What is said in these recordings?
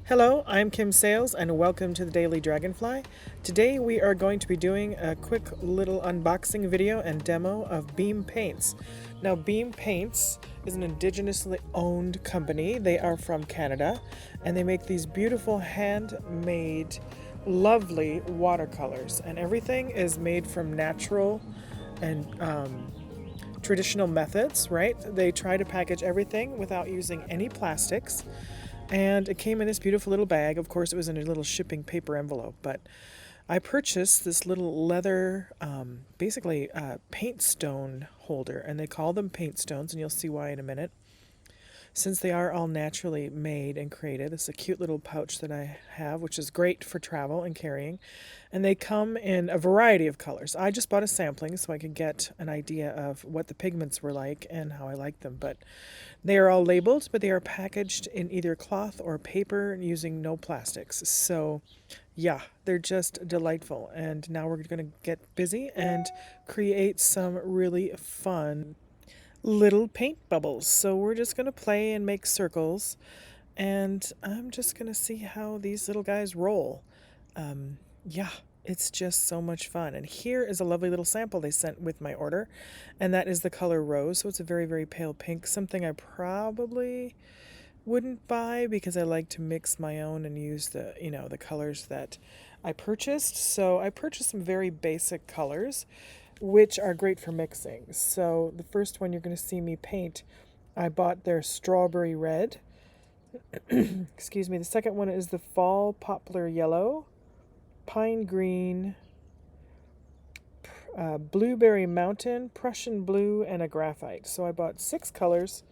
Hello, I'm Kim Sales and welcome to the Daily Dragonfly. Today we are going to be doing a quick little unboxing video and demo of Beam Paints. Now Beam Paints is an indigenously owned company. They are from Canada and they make these beautiful handmade lovely watercolors, and everything is made from natural and traditional methods, right? They try to package everything without using any plastics. And it came in this beautiful little bag. Of course, it was in a little shipping paper envelope, but I purchased this little leather, basically paint stone holder, and they call them paint stones, and you'll see why in a minute. Since they are all naturally made and created, it's a cute little pouch that I have, which is great for travel and carrying. And they come in a variety of colors. I just bought a sampling so I could get an idea of what the pigments were like and how I like them. But they are all labeled, but they are packaged in either cloth or paper using no plastics. So yeah, they're just delightful. And now we're going to get busy and create some really fun little paint bubbles. So we're just going to play and make circles, and I'm just going to see how these little guys roll. Yeah, it's just so much fun. And here is a lovely little sample they sent with my order, and that is the color rose. So it's a very, very pale pink, something I probably wouldn't buy because I like to mix my own and use the colors that I purchased. So I purchased some very basic colors which are great for mixing. So the first one you're going to see me paint, I bought their strawberry red. Excuse me. The second one is the fall poplar yellow, pine green, blueberry mountain, Prussian blue, and a graphite. So I bought 6 colors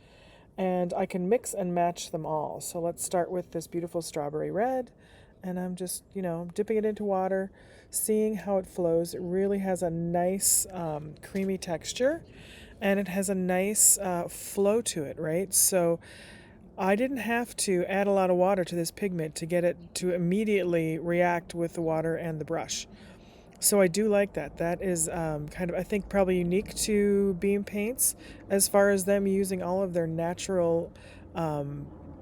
and I can mix and match them all. So let's start with this beautiful strawberry red, and I'm just, dipping it into water, seeing how it flows. It really has a nice creamy texture, and it has a nice flow to it, right? So I didn't have to add a lot of water to this pigment to get it to immediately react with the water and the brush. So I do like that. That is kind of, I think, probably unique to Beam Paints as far as them using all of their natural,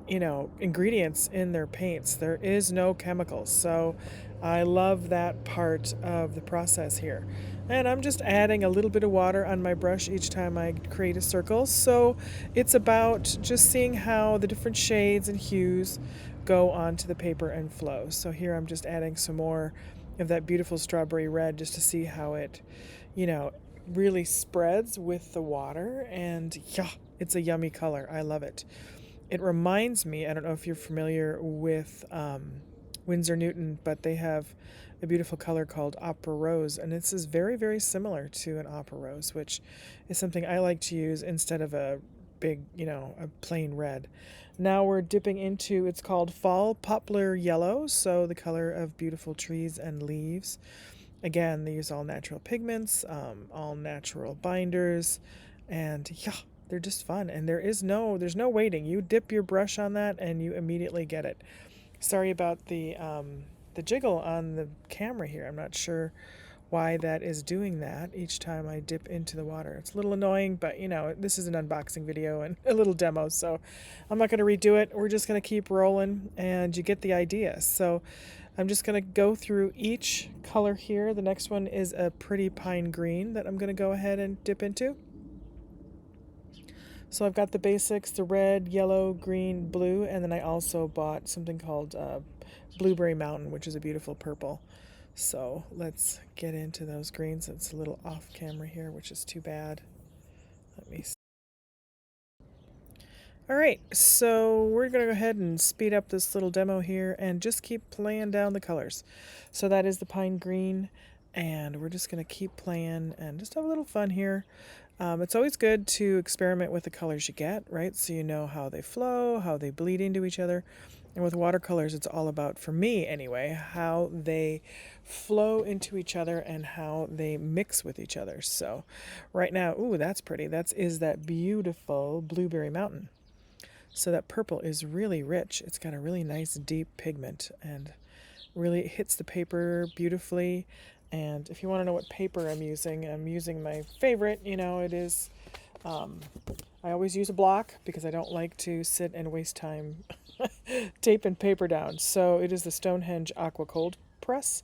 ingredients in their paints. There is no chemicals. So I love that part of the process here. And I'm just adding a little bit of water on my brush each time I create a circle. So it's about just seeing how the different shades and hues go onto the paper and flow. So here I'm just adding some more of that beautiful strawberry red just to see how it, really spreads with the water. And yeah, it's a yummy color. I love it. It reminds me, I don't know if you're familiar with Winsor Newton, but they have a beautiful color called Opera Rose, and this is very, very similar to an Opera Rose, which is something I like to use instead of a big, a plain red. Now we're dipping into, it's called Fall Poplar Yellow, so the color of beautiful trees and leaves. Again, they use all natural pigments, all natural binders, and yeah, they're just fun. And there's no waiting. You dip your brush on that and you immediately get it. Sorry about the jiggle on the camera here. I'm not sure why that is doing that each time I dip into the water. It's a little annoying, but this is an unboxing video and a little demo, so I'm not going to redo it. We're just going to keep rolling and you get the idea. So I'm just going to go through each color here. The next one is a pretty pine green that I'm going to go ahead and dip into. So I've got the basics, the red, yellow, green, blue, and then I also bought something called Blueberry Mountain, which is a beautiful purple. So let's get into those greens. It's a little off camera here, which is too bad. Let me see. All right, so we're going to go ahead and speed up this little demo here and just keep playing down the colors. So that is the pine green, and we're just going to keep playing and just have a little fun here. It's always good to experiment with the colors you get, right? So you know how they flow, how they bleed into each other. And with watercolors, it's all about, for me anyway, how they flow into each other and how they mix with each other. So right now, ooh, that's pretty. Is that beautiful Blueberry Mountain. So that purple is really rich. It's got a really nice deep pigment and really hits the paper beautifully. And if you want to know what paper I'm using my favorite, it is I always use a block because I don't like to sit and waste time taping paper down. So it is the Stonehenge Aqua Cold Press.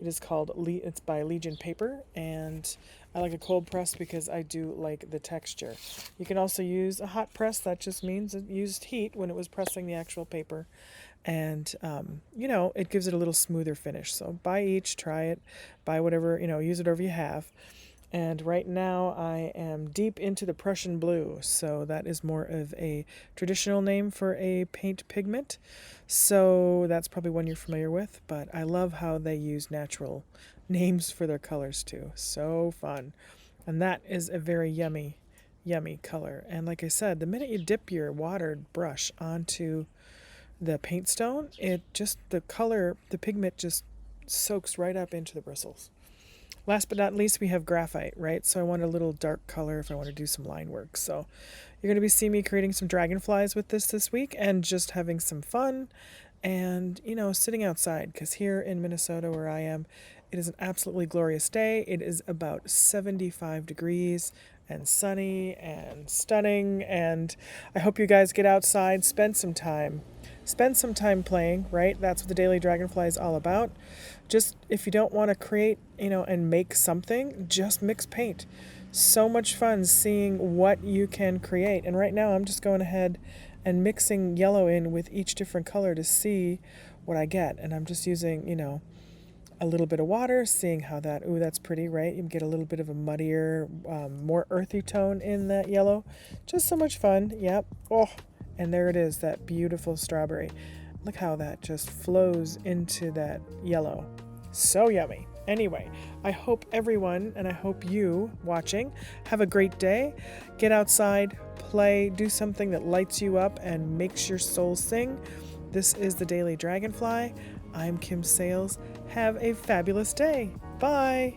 It is called, it's by Legion Paper, and I like a cold press because I do like the texture. You can also use a hot press. That just means it used heat when it was pressing the actual paper. And, it gives it a little smoother finish. So buy each, try it, buy whatever, use whatever you have. And right now I am deep into the Prussian blue, so that is more of a traditional name for a paint pigment. So that's probably one you're familiar with, but I love how they use natural names for their colors too. So fun. And that is a very yummy, yummy color. And like I said, the minute you dip your watered brush onto the paint stone, the pigment just soaks right up into the bristles. Last but not least, we have graphite, right? So I want a little dark color if I want to do some line work. So you're going to be seeing me creating some dragonflies with this week and just having some fun and, sitting outside, because here in Minnesota where I am, it is an absolutely glorious day. It is about 75 degrees and sunny and stunning, and I hope you guys get outside, spend some time playing, right? That's what the Daily Dragonfly is all about. Just if you don't want to create, and make something, just mix paint. So much fun seeing what you can create. And right now I'm just going ahead and mixing yellow in with each different color to see what I get. And I'm just using, a little bit of water, seeing how that's pretty, right? You get a little bit of a muddier, more earthy tone in that yellow. Just so much fun. Yep. Oh, and there it is, that beautiful strawberry. Look how that just flows into that yellow. So yummy. Anyway, I hope everyone, and I hope you watching, have a great day. Get outside, play, do something that lights you up and makes your soul sing. This is the Daily Dragonfly. I'm Kim Sales. Have a fabulous day. Bye.